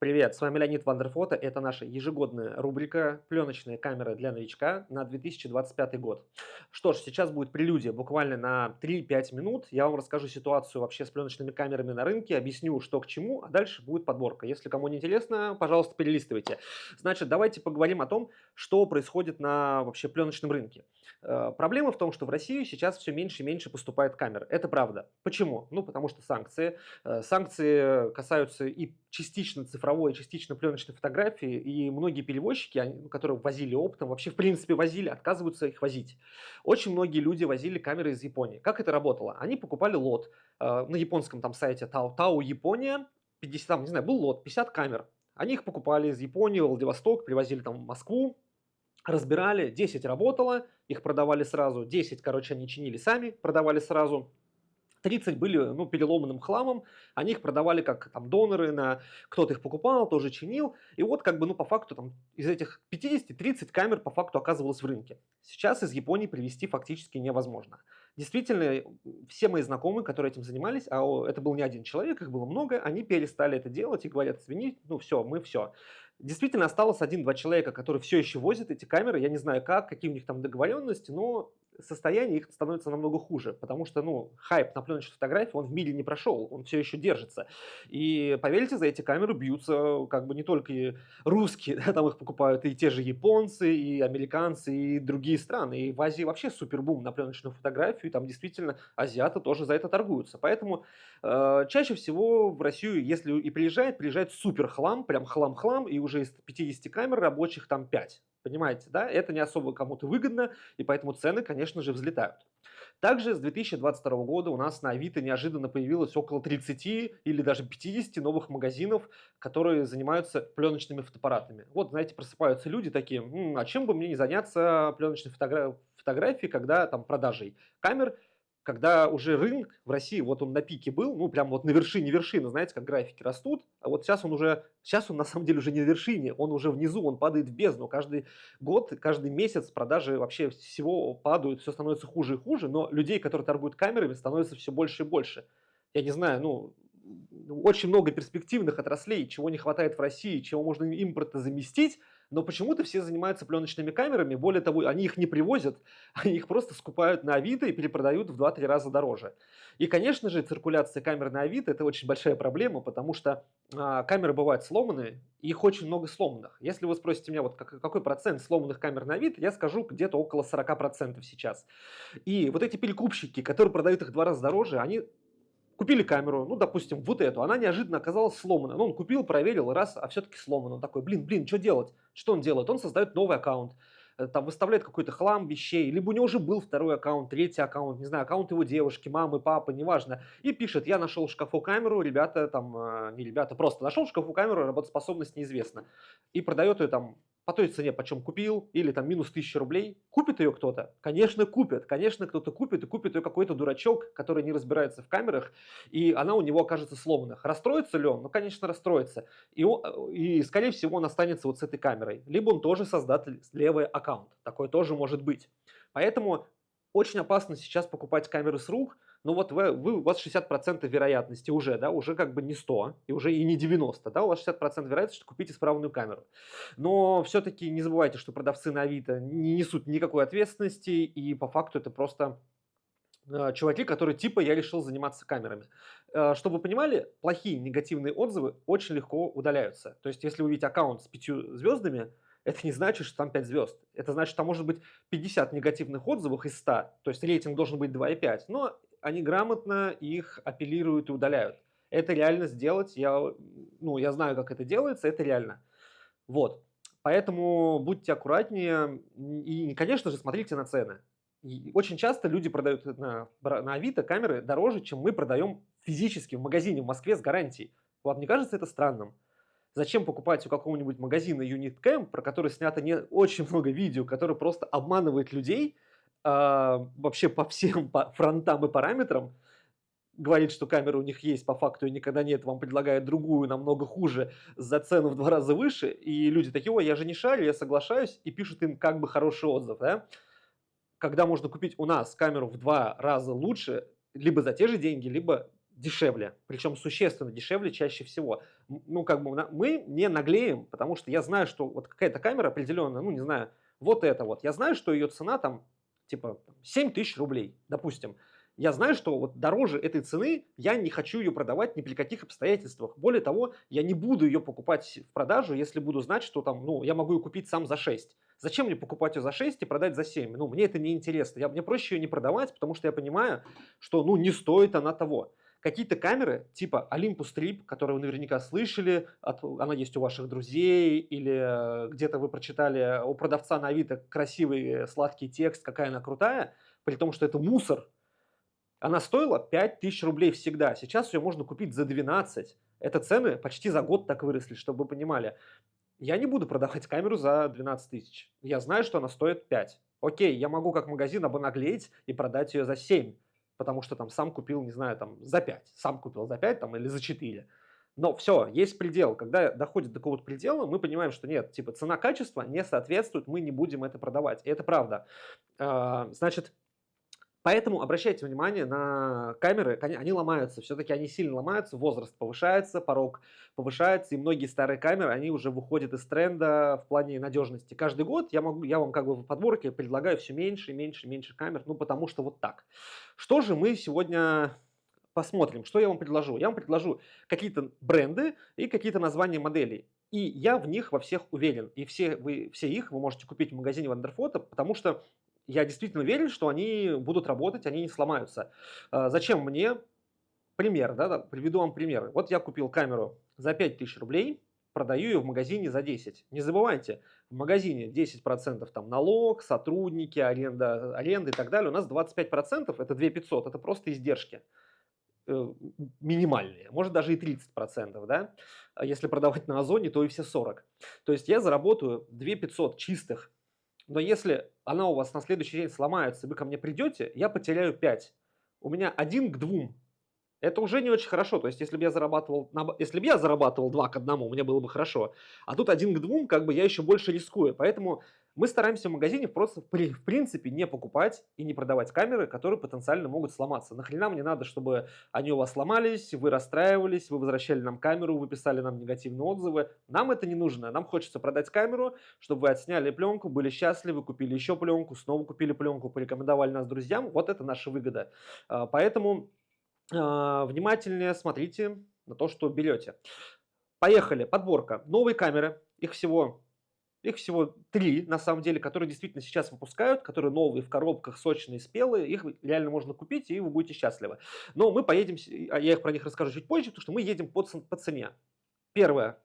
Привет, с вами Леонид Вандерфото. Это наша ежегодная рубрика «Пленочные камеры для новичка» на 2025 год. Что ж, сейчас будет прелюдия буквально на 3-5 минут. Я вам расскажу ситуацию вообще с пленочными камерами на рынке, объясню, что к чему, а дальше будет подборка. Если кому не интересно, пожалуйста, перелистывайте. Значит, давайте поговорим о том, что происходит на вообще пленочном рынке. Проблема в том, что в Россию сейчас все меньше и меньше поступает камер. Это правда. Почему? Ну, потому что санкции. Санкции касаются и частично цифровой, и частично пленочной фотографии, и многие перевозчики, которые возили оптом, вообще в принципе возили, отказываются их возить. Очень многие люди возили камеры из Японии. Как это работало? Они покупали лот на японском там сайте Тау Япония, 50, там, не знаю, был лот, 50 камер. Они их покупали из Японии, Владивосток, привозили там в Москву, разбирали, 10 работало, их продавали сразу, 10, короче, они чинили сами, продавали сразу. 30 были, ну, переломанным хламом, они их продавали как там доноры, кто-то их покупал, тоже чинил, и вот как бы, ну, по факту там из этих 50 30 камер по факту оказывалось в рынке. Сейчас из Японии привезти фактически невозможно. Действительно, все мои знакомые, которые этим занимались, это был не один человек, их было много, они перестали это делать и говорят: извини, ну все, мы все. Действительно, осталось один-два человека, которые все еще возят эти камеры, я не знаю как, какие у них там договоренности, но состояние их становится намного хуже, потому что, ну, хайп на пленочной фотографии, он в мире не прошел, он все еще держится. И поверьте, за эти камеры бьются как бы не только и русские, да, там их покупают и те же японцы, и американцы, и другие страны. И в Азии вообще супербум на пленочную фотографию, и там действительно азиаты тоже за это торгуются. Поэтому чаще всего в Россию, если и приезжает супер хлам, прям хлам-хлам, и уже из 50 камер рабочих там 5. Понимаете, да? Это не особо кому-то выгодно, и поэтому цены, конечно же, взлетают. Также с 2022 года у нас на Авито неожиданно появилось около 30 или даже 50 новых магазинов, которые занимаются пленочными фотоаппаратами. Вот, знаете, просыпаются люди такие: а чем бы мне не заняться пленочной фотографией, когда там продажей камер, когда уже рынок в России, вот он на пике был, ну, прям вот на вершине вершины, знаете, как графики растут, а вот сейчас он на самом деле уже не на вершине, он уже внизу, он падает в бездну. Каждый год, каждый месяц продажи вообще всего падают, все становится хуже и хуже, но людей, которые торгуют камерами, становится все больше и больше. Я не знаю, ну, очень много перспективных отраслей, чего не хватает в России, чего можно импорта заместить, но почему-то все занимаются пленочными камерами. Более того, они их не привозят, они их просто скупают на Авито и перепродают в 2-3 раза дороже. И, конечно же, циркуляция камер на Авито – это очень большая проблема, потому что камеры бывают сломанные, и их очень много сломанных. Если вы спросите меня, вот какой процент сломанных камер на Авито, я скажу где-то около 40% сейчас. И вот эти перекупщики, которые продают их в 2 раза дороже, они купили камеру, ну, допустим, вот эту, она неожиданно оказалась сломана. Ну, он купил, проверил, раз, а все-таки сломана. Он такой: блин, что делать? Что он делает? Он создает новый аккаунт, там выставляет какой-то хлам вещей, либо у него уже был второй аккаунт, третий аккаунт, не знаю, аккаунт его девушки, мамы, папы, неважно, и пишет: я нашел в шкафу камеру, ребята, там, не ребята, просто нашел в шкафу камеру, работоспособность неизвестна, и продает ее там по той цене, почем купил, или там минус 1000 рублей. Купит ее кто-то? Конечно, купит. Конечно, кто-то купит, и купит ее какой-то дурачок, который не разбирается в камерах, и она у него окажется сломана. Расстроится ли он? Ну, конечно, расстроится. И скорее всего, он останется вот с этой камерой. Либо он тоже создаст левый аккаунт. Такое тоже может быть. Поэтому очень опасно сейчас покупать камеры с рук. Ну вот у вас 60% вероятности уже, да, уже как бы не 100, и уже и не 90, да, у вас 60% вероятности, что купить исправную камеру. Но все-таки не забывайте, что продавцы на Авито не несут никакой ответственности, и по факту это просто чуваки, которые типа: я решил заниматься камерами. Чтобы вы понимали, плохие негативные отзывы очень легко удаляются. То есть, если вы видите аккаунт с 5 звездами, это не значит, что там 5 звезд. Это значит, что там может быть 50 негативных отзывов из 100. То есть рейтинг должен быть 2,5. Но они грамотно их апеллируют и удаляют. Это реально сделать. Я знаю, как это делается, это реально. Вот. Поэтому будьте аккуратнее и, конечно же, смотрите на цены. И очень часто люди продают на Авито камеры дороже, чем мы продаем физически в магазине в Москве с гарантией. Вам не кажется это странным? Зачем покупать у какого-нибудь магазина Unitcam, про который снято не очень много видео, который просто обманывает людей вообще по всем фронтам и параметрам, говорит, что камера у них есть, по факту и никогда нет, вам предлагает другую, намного хуже, за цену в 2 раза выше, и люди такие: ой, я же не шарю, я соглашаюсь, и пишут им как бы хороший отзыв, да? Когда можно купить у нас камеру в 2 раза лучше, либо за те же деньги, либо дешевле, причем существенно дешевле чаще всего. Ну, как бы мы не наглеем, потому что я знаю, что вот какая-то камера определенная, ну, не знаю, вот это вот. Я знаю, что ее цена там, типа, 7 тысяч рублей, допустим. Я знаю, что вот дороже этой цены я не хочу ее продавать ни при каких обстоятельствах. Более того, я не буду ее покупать в продажу, если буду знать, что там, ну, я могу ее купить сам за 6. Зачем мне покупать ее за 6 и продать за 7? Ну, мне это не интересно. Мне проще ее не продавать, потому что я понимаю, что, ну, не стоит она того. Какие-то камеры, типа Olympus Trip, которые вы наверняка слышали, она есть у ваших друзей, или где-то вы прочитали у продавца на Авито красивый сладкий текст, какая она крутая, при том, что это мусор. Она стоила 5000 рублей всегда. Сейчас ее можно купить за 12. Это цены почти за год так выросли, чтобы вы понимали. Я не буду продавать камеру за 12 тысяч. Я знаю, что она стоит 5. Окей, я могу как магазин обнаглеть и продать ее за 7, потому что там сам купил, не знаю, там за 5. Сам купил за 5 там, или за 4. Но все, есть предел. Когда доходит до какого-то предела, мы понимаем, что нет, типа цена-качество не соответствует, мы не будем это продавать. И это правда. Значит, поэтому обращайте внимание на камеры, они ломаются, все-таки они сильно ломаются, возраст повышается, порог повышается, и многие старые камеры, они уже выходят из тренда в плане надежности. Каждый год я вам как бы в подборке предлагаю все меньше и меньше и меньше камер, ну потому что вот так. Что же мы сегодня посмотрим, что я вам предложу? Я вам предложу какие-то бренды и какие-то названия моделей. И я в них во всех уверен. И все их вы можете купить в магазине Вандерфото, потому что я действительно верю, что они будут работать, они не сломаются. Зачем мне? Пример, да, приведу вам пример. Вот я купил камеру за 5000 рублей, продаю ее в магазине за 10. Не забывайте, в магазине 10% там налог, сотрудники, аренда и так далее. У нас 25% это 2500, это просто издержки минимальные, может даже и 30%, да. А если продавать на Озоне, то и все 40. То есть я заработаю 2500 чистых. Но если она у вас на следующий день сломается, и вы ко мне придете, я потеряю 5. У меня 1 к 2. Это уже не очень хорошо. То есть, если бы я зарабатывал 2 к 1, мне было бы хорошо. А тут 1 к 2, как бы я еще больше рискую. Поэтому мы стараемся в магазине просто в принципе не покупать и не продавать камеры, которые потенциально могут сломаться. Нахрена мне надо, чтобы они у вас сломались, вы расстраивались, вы возвращали нам камеру, вы писали нам негативные отзывы. Нам это не нужно. Нам хочется продать камеру, чтобы вы отсняли пленку, были счастливы, купили еще пленку, снова купили пленку, порекомендовали нас друзьям. Вот это наша выгода. Поэтому внимательнее смотрите на то, что берете. Поехали. Подборка. Новые камеры. Их всего 3, на самом деле, которые действительно сейчас выпускают, которые новые в коробках, сочные, спелые. Их реально можно купить, и вы будете счастливы. Но мы поедем, я про них расскажу чуть позже, потому что мы едем по цене. Первое.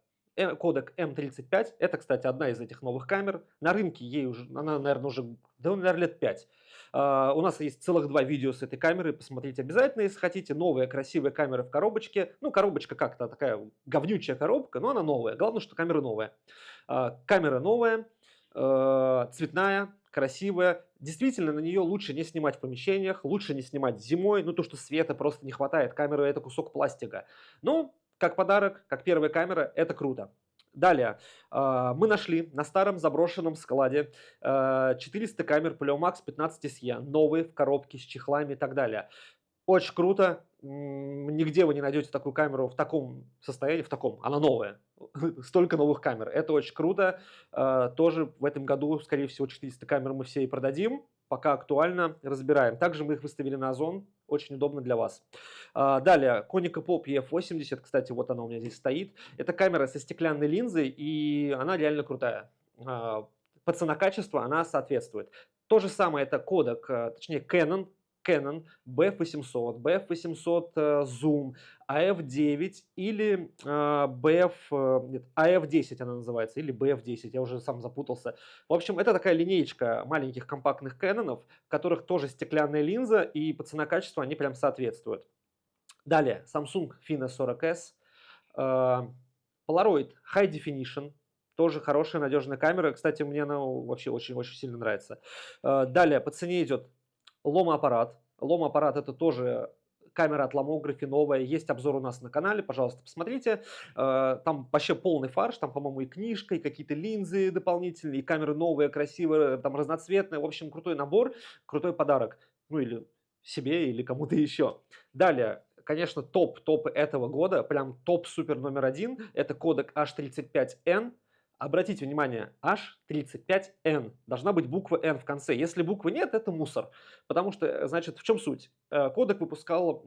Кодек М35. Это, кстати, одна из этих новых камер. На рынке ей уже, она, наверное, уже, да, наверное, лет 5. У нас есть целых 2 видео с этой камерой. Посмотрите обязательно, если хотите. Новая красивая камера в коробочке. Ну, коробочка как-то такая говнючая коробка, но она новая. Главное, что камера новая. Камера новая, цветная, красивая. Действительно, на нее лучше не снимать в помещениях, лучше не снимать зимой. Ну, то, что света просто не хватает. Камера – это кусок пластика. Но как подарок, как первая камера, это круто. Далее, мы нашли на старом заброшенном складе 400 камер Pleo 15 SE, новые в коробке с чехлами и так далее. Очень круто. Нигде вы не найдете такую камеру в таком состоянии, она новая. Столько новых камер. Это очень круто. Тоже в этом году, скорее всего, 400 камер мы все и продадим. Пока актуально, разбираем. Также мы их выставили на Озон. Очень удобно для вас. Далее, Konica Pop EF80. Кстати, вот она у меня здесь стоит. Это камера со стеклянной линзой, и она реально крутая. По цена-качество она соответствует. То же самое это кодек, точнее Canon BF800, BF800 Zoom, AF9 или AF10 она называется, или BF10, я уже сам запутался. В общем, это такая линеечка маленьких компактных Canon'ов, в которых тоже стеклянная линза, и по цена-качеству они прям соответствуют. Далее, Samsung Fina 40S, Polaroid High Definition, тоже хорошая, надежная камера. Кстати, мне она вообще очень-очень сильно нравится. Далее, по цене идет Лома-аппарат. Лома-аппарат это тоже камера от Lomography новая. Есть обзор у нас на канале, пожалуйста, посмотрите. Там вообще полный фарш, там, по-моему, и книжка, и какие-то линзы дополнительные, и камеры новые, красивые, там разноцветные. В общем, крутой набор, крутой подарок. Ну или себе, или кому-то еще. Далее, конечно, топ этого года, прям топ-супер номер один, это кодек H35N. Обратите внимание, H35N. Должна быть буква N в конце. Если буквы нет, это мусор. Потому что, значит, в чем суть? Кодек выпускал,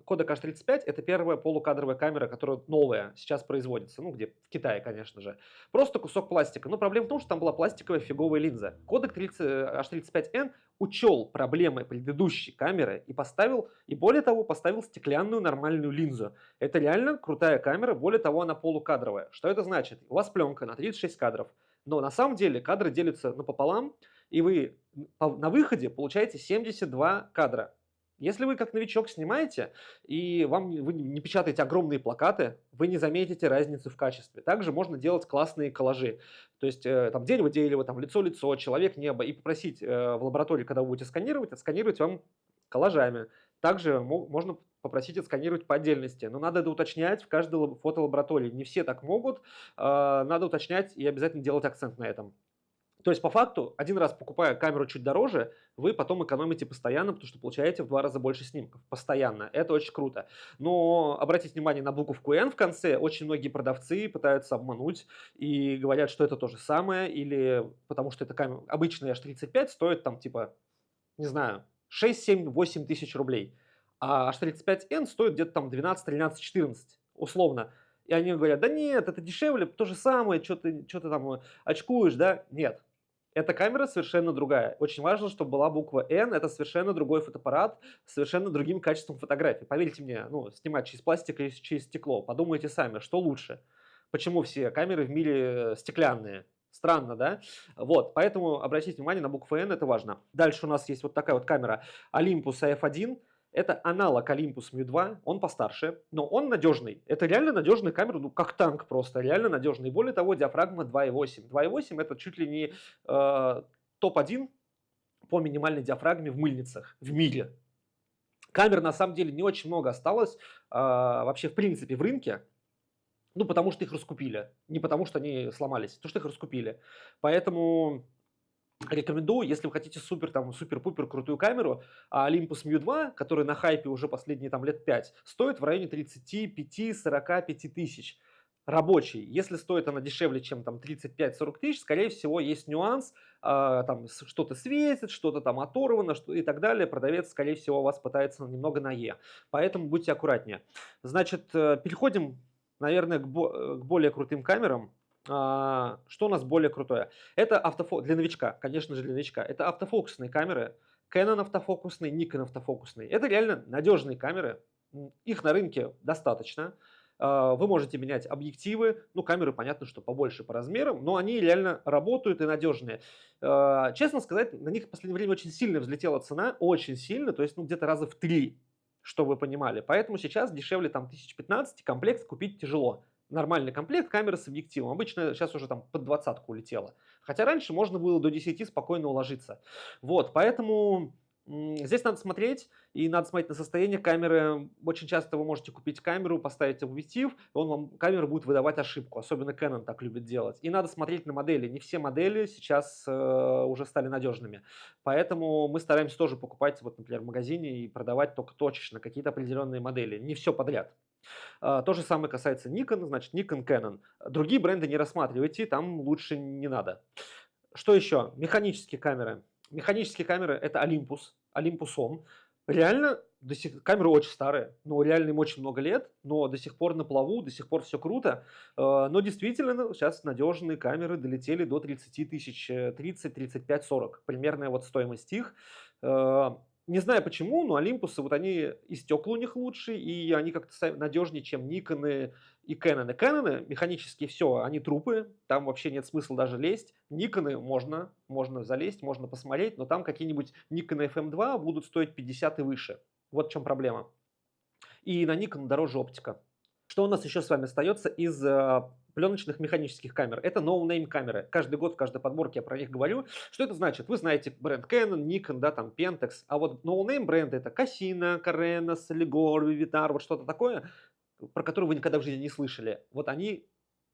кодек H35 это первая полукадровая камера, которая новая сейчас производится, ну, где в Китае, конечно же. Просто кусок пластика. Но проблема в том, что там была пластиковая фиговая линза. Кодек H35N учел проблемы предыдущей камеры и поставил, и более того, поставил стеклянную нормальную линзу. Это реально крутая камера, более того, она полукадровая. Что это значит? У вас пленка на 36 кадров, но на самом деле кадры делятся напополам, и вы на выходе получаете 72 кадра. Если вы как новичок снимаете, и вы не печатаете огромные плакаты, вы не заметите разницы в качестве. Также можно делать классные коллажи. То есть там дерево-дерево, там лицо-лицо, человек-небо, и попросить в лаборатории, когда вы будете сканировать, отсканировать вам коллажами. Также можно попросить отсканировать по отдельности, но надо это уточнять в каждой фотолаборатории. Не все так могут, надо уточнять и обязательно делать акцент на этом. То есть, по факту, один раз покупая камеру чуть дороже, вы потом экономите постоянно, потому что получаете в 2 раза больше снимков. Постоянно. Это очень круто. Но обратите внимание на буковку N в конце. Очень многие продавцы пытаются обмануть и говорят, что это то же самое, или потому что эта камера обычная H35 стоит там типа, не знаю, 6, 7, 8 тысяч рублей. А H35N стоит где-то там 12, 13, 14, условно. И они говорят, да нет, это дешевле, то же самое, что ты там очкуешь, да? Нет. Эта камера совершенно другая. Очень важно, чтобы была буква N. Это совершенно другой фотоаппарат с совершенно другим качеством фотографий. Поверьте мне, ну, снимать через пластик или через стекло. Подумайте сами, что лучше. Почему все камеры в мире стеклянные? Странно, да? Вот, поэтому обратите внимание на букву N, это важно. Дальше у нас есть вот такая вот камера Olympus AF1. Это аналог Olympus Mu 2, он постарше, но он надежный. Это реально надежная камера, ну как танк просто, реально надежный. И более того, диафрагма 2.8. 2.8 это чуть ли не топ-1 по минимальной диафрагме в мыльницах в мире. Камер на самом деле не очень много осталось вообще в принципе в рынке. Ну, потому что их раскупили. Не потому что они сломались, потому что их раскупили. Поэтому рекомендую, если вы хотите супер-пупер крутую камеру, Olympus Mu 2, который на хайпе уже последние там лет 5, стоит в районе 35-45 тысяч. Рабочий. Если стоит она дешевле, чем там 35-40 тысяч, скорее всего, есть нюанс, там что-то светит, что-то там оторвано и так далее. Продавец, скорее всего, вас пытается немного на Е. Поэтому будьте аккуратнее. Значит, переходим, наверное, к более крутым камерам. Что у нас более крутое? Это для новичка, конечно же, для новичка. Это автофокусные камеры. Canon автофокусный, Nikon автофокусный. Это реально надежные камеры. Их на рынке достаточно. Вы можете менять объективы. Ну, камеры, понятно, что побольше по размерам, но они реально работают и надежные. Честно сказать, на них в последнее время очень сильно взлетела цена. Очень сильно, то есть где-то раза в 3, чтобы вы понимали. Поэтому сейчас дешевле там 1015 комплект купить тяжело. Нормальный комплект камеры с объективом. Обычно сейчас уже там под 20-ку улетело. Хотя раньше можно было до 10 спокойно уложиться. Вот, поэтому здесь надо смотреть, и надо смотреть на состояние камеры. Очень часто вы можете купить камеру, поставить объектив, и камера будет выдавать ошибку. Особенно Canon так любит делать. И надо смотреть на модели. Не все модели сейчас уже стали надежными. Поэтому мы стараемся тоже покупать, вот, например, в магазине и продавать только точечно какие-то определенные модели. Не все подряд. То же самое касается Nikon, значит, Nikon, Canon. Другие бренды не рассматривайте, там лучше не надо. Что еще? Механические камеры. Механические камеры это Olympus, Olympus-OM. Реально, камеры очень старые, но реально им очень много лет, но до сих пор на плаву, до сих пор все круто. Но действительно, сейчас надежные камеры долетели до 30 тысяч, 30, 35, 40. Примерная вот стоимость их. Не знаю почему, но Олимпусы, вот они и стекла у них лучше, и они как-то надежнее, чем Никоны и Кэноны. Кэноны механические, все, они трупы, там вообще нет смысла даже лезть. Никоны можно залезть, можно посмотреть, но там какие-нибудь Nikon FM2 будут стоить 50 и выше. Вот в чем проблема. И на Nikon дороже оптика. Что у нас еще с вами остается из пленочных механических камер? Это no-name камеры. Каждый год в каждой подборке я про них говорю. Что это значит? Вы знаете бренд Canon, Nikon, да, там Pentax, а вот no-name бренды это Cassina, Carenas, Ligor, Vivitar, вот что-то такое, про которое вы никогда в жизни не слышали. Вот они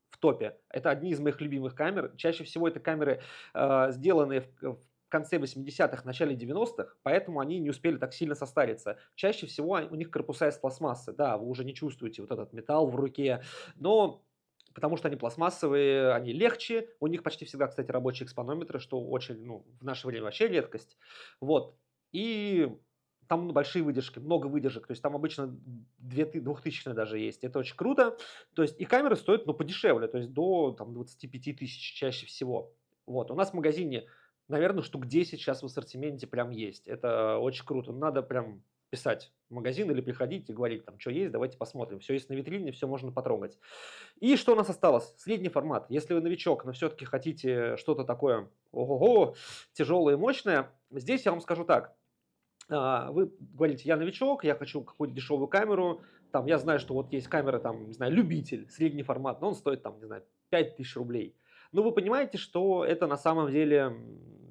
в топе. Это одни из моих любимых камер. Чаще всего это камеры, сделанные в конце 80-х, начале 90-х, поэтому они не успели так сильно состариться. Чаще всего у них корпуса из пластмассы. Да, вы уже не чувствуете вот этот металл в руке, но потому что они пластмассовые, они легче. У них почти всегда, кстати, рабочие экспонометры, что очень, ну, в наше время вообще редкость. Вот. И там большие выдержки, много выдержек. То есть там обычно 2000 даже есть. Это очень круто. То есть и камеры стоят, ну, подешевле, то есть до там, 25 тысяч чаще всего. Вот. У нас в магазине, наверное, штук 10 сейчас в ассортименте прям есть. Это очень круто. Надо прям писать в магазин или приходить и говорить, там, что есть, давайте посмотрим. Все есть на витрине, все можно потрогать. И что у нас осталось? Средний формат. Если вы новичок, но все-таки хотите что-то такое, ого-го, тяжелое и мощное, здесь я вам скажу так. Вы говорите, я новичок, я хочу какую-то дешевую камеру, там, я знаю, что вот есть камера, там, не знаю, любитель, средний формат, но он стоит, там, не знаю, 5000 рублей. Но вы понимаете, что это на самом деле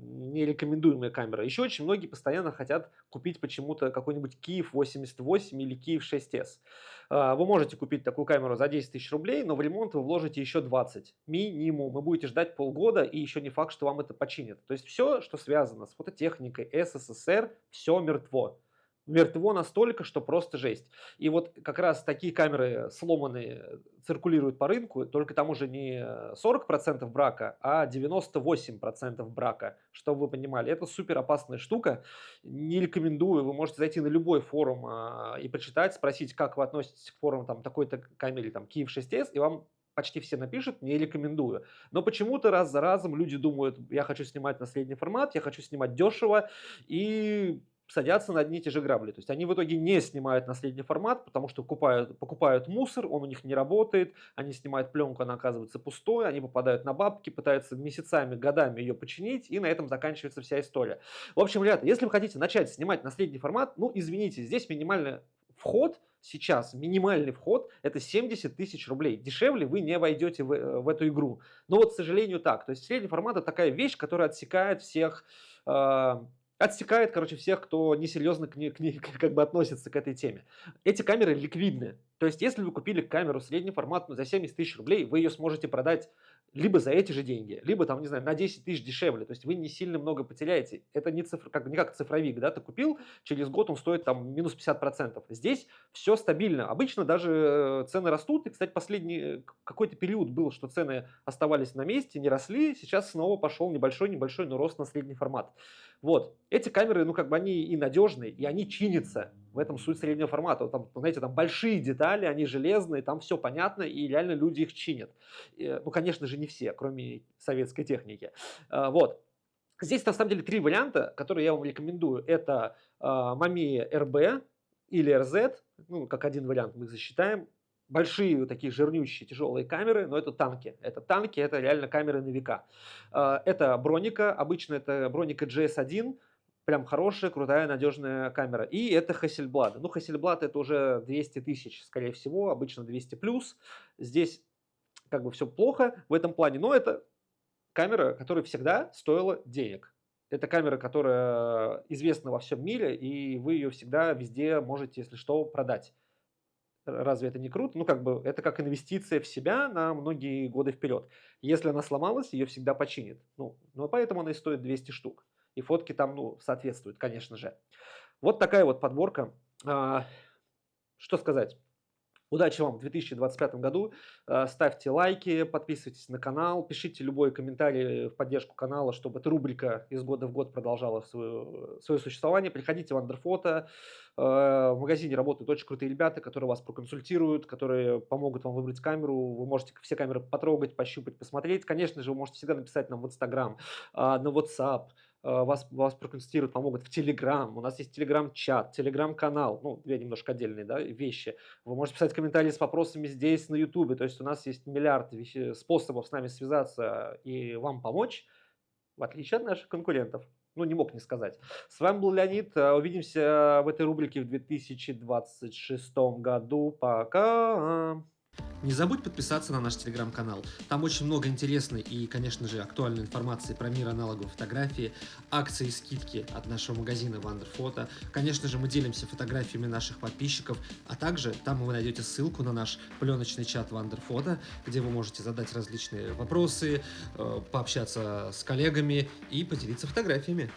нерекомендуемая камера. Еще очень многие постоянно хотят купить почему-то какой-нибудь Kiev 88 или Kiev 6S. Вы можете купить такую камеру за 10 тысяч рублей, но в ремонт вы вложите еще 20 минимум. Вы будете ждать полгода, и еще не факт, что вам это починят. То есть все, что связано с фототехникой СССР, все мертво. Мертво настолько, что просто жесть. И вот как раз такие камеры сломанные циркулируют по рынку, только там уже не 40% брака, а 98% брака, чтобы вы понимали. Это супер опасная штука, не рекомендую. Вы можете зайти на любой форум и почитать, спросить, как вы относитесь к форуму там, такой-то камере, там, Kiev 6S, и вам почти все напишут, не рекомендую. Но почему-то раз за разом люди думают, я хочу снимать на средний формат, я хочу снимать дешево, и садятся на одни и те же грабли. То есть они в итоге не снимают на средний формат, потому что покупают мусор, он у них не работает, они снимают пленку, она оказывается пустой, они попадают на бабки, пытаются месяцами, годами ее починить, и на этом заканчивается вся история. В общем, ребята, если вы хотите начать снимать на средний формат, ну, извините, здесь минимальный вход сейчас, минимальный вход, это 70 тысяч рублей. Дешевле вы не войдете в эту игру. Но вот, к сожалению, так. То есть средний формат – это такая вещь, которая отсекает всех отсекает, короче, всех, кто несерьезно к ней как бы относится к этой теме. Эти камеры ликвидны. То есть, если вы купили камеру среднеформатную за 70 тысяч рублей, вы ее сможете продать либо за эти же деньги, либо там, не знаю, на 10 тысяч дешевле. То есть вы не сильно много потеряете. Это не как цифровик, да, ты купил, через год он стоит там минус 50%. Здесь все стабильно. Обычно даже цены растут. И, кстати, последний какой-то период был, что цены оставались на месте, не росли. Сейчас снова пошел небольшой, но рост на средний формат. Вот. Эти камеры, ну, как бы они и надежные, и они чинятся. В этом суть среднего формата. Там, знаете, там большие детали, они железные, там все понятно, и реально люди их чинят. Ну, конечно же, не все, кроме советской техники. Вот. Здесь, на самом деле, три варианта, которые я вам рекомендую. Это Mamiya RB или RZ, ну, как один вариант мы их засчитаем. Большие вот такие жирнющие тяжелые камеры, но это танки. Это реально камеры на века. Это броника, обычно это броника GS1, прям хорошая, крутая, надежная камера. И это Hasselblad. Ну, Hasselblad это уже 200 тысяч, скорее всего, обычно 200 плюс. Здесь как бы все плохо в этом плане, но это камера, которая всегда стоила денег. Это камера, которая известна во всем мире, и вы ее всегда везде можете, если что, продать. Разве это не круто? Ну, как бы, это как инвестиция в себя на многие годы вперед. Если она сломалась, ее всегда починят. Ну, поэтому она и стоит 200 штук. И фотки там, ну, соответствуют, конечно же. Вот такая вот подборка. Что сказать? Удачи вам в 2025 году. Ставьте лайки, подписывайтесь на канал, пишите любой комментарий в поддержку канала, чтобы эта рубрика из года в год продолжала свое существование. Приходите в Андерфото. В магазине работают очень крутые ребята, которые вас проконсультируют, которые помогут вам выбрать камеру. Вы можете все камеры потрогать, пощупать, посмотреть. Конечно же, вы можете всегда написать нам в Instagram, на WhatsApp. Вас проконсультируют, помогут в Telegram. У нас есть Telegram-чат, Telegram-канал. Ну, две немножко отдельные, да, вещи. Вы можете писать комментарии с вопросами здесь, на YouTube. То есть у нас есть миллиард способов с нами связаться и вам помочь, в отличие от наших конкурентов. Ну, не мог не сказать. С вами был Леонид. Увидимся в этой рубрике в 2026 году. Пока! Не забудь подписаться на наш телеграм-канал. Там очень много интересной и, конечно же, актуальной информации про мир аналоговой фотографии, акции и скидки от нашего магазина Wonderphoto. Конечно же, мы делимся фотографиями наших подписчиков, а также там вы найдете ссылку на наш пленочный чат Wonderphoto, где вы можете задать различные вопросы, пообщаться с коллегами и поделиться фотографиями.